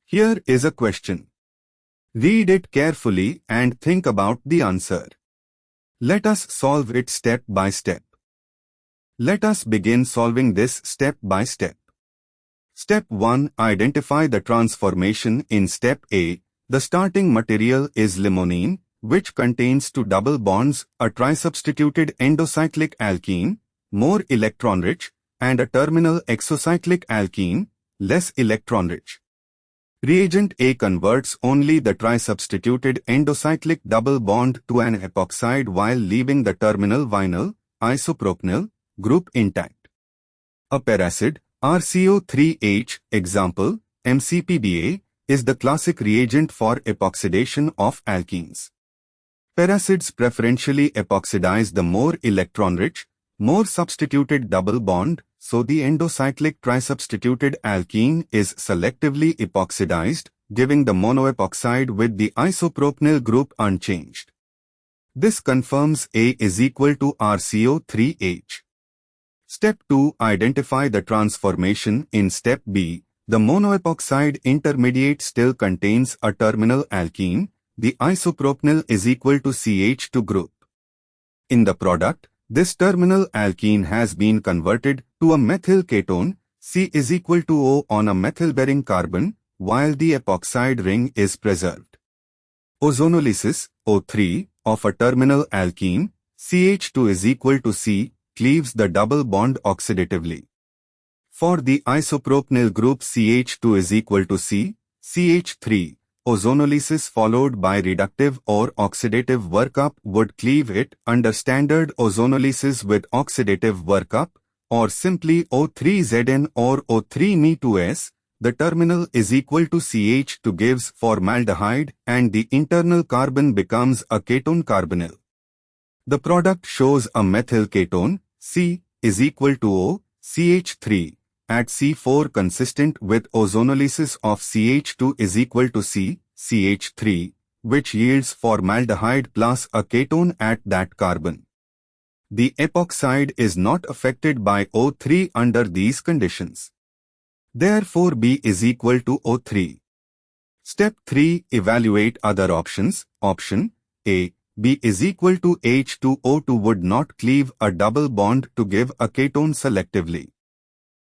Here is a question. Read it carefully and think about the answer. Let us solve it step by step. Let us begin solving this step by step. Step 1. Identify the transformation. In step A, the starting material is limonene, which contains two double bonds, a trisubstituted endocyclic alkene, more electron-rich, and a terminal exocyclic alkene, less electron-rich. Reagent A converts only the trisubstituted endocyclic double bond to an epoxide while leaving the terminal vinyl, isopropanol, group intact. A peracid, RCO3H, example, MCPBA, is the classic reagent for epoxidation of alkenes. Peracids preferentially epoxidize the more electron-rich, more substituted double bond, so the endocyclic trisubstituted alkene is selectively epoxidized, giving the monoepoxide with the isopropanol group unchanged. This confirms A is equal to RCO3H. Step 2. Identify the transformation. In step B, the monoepoxide intermediate still contains a terminal alkene. The isopropanol is equal to CH2 group. In the product, this terminal alkene has been converted to a methyl ketone, C is equal to O on a methyl-bearing carbon, while the epoxide ring is preserved. Ozonolysis, O3, of a terminal alkene, CH2 is equal to C, cleaves the double bond oxidatively. For the isopropanol group CH2 is equal to C, CH3, ozonolysis followed by reductive or oxidative workup would cleave it under standard ozonolysis with oxidative workup, or simply O3Zn or O3Me2S, the terminal is equal to CH2 gives formaldehyde and the internal carbon becomes a ketone carbonyl. The product shows a methyl ketone, C, is equal to O, CH3, at C4 consistent with ozonolysis of CH2 is equal to C, CH3, which yields formaldehyde plus a ketone at that carbon. The epoxide is not affected by O3 under these conditions. Therefore, B is equal to O3. Step 3. Evaluate other options. Option A. B is equal to H2O2 would not cleave a double bond to give a ketone selectively.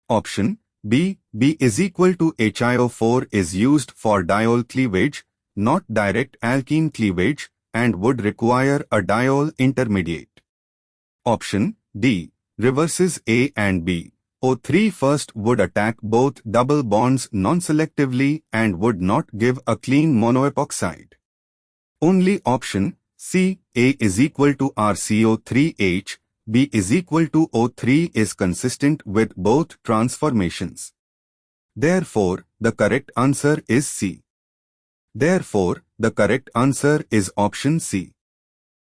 Option B. B is equal to HiO4 is used for diol cleavage, not direct alkene cleavage, and would require a diol intermediate. Option D. Reverses A and B. O3 first would attack both double bonds non-selectively and would not give a clean monoepoxide. Only option C. A is equal to RCO3H, B is equal to O3 is consistent with both transformations. Therefore, the correct answer is C. Therefore, the correct answer is option C.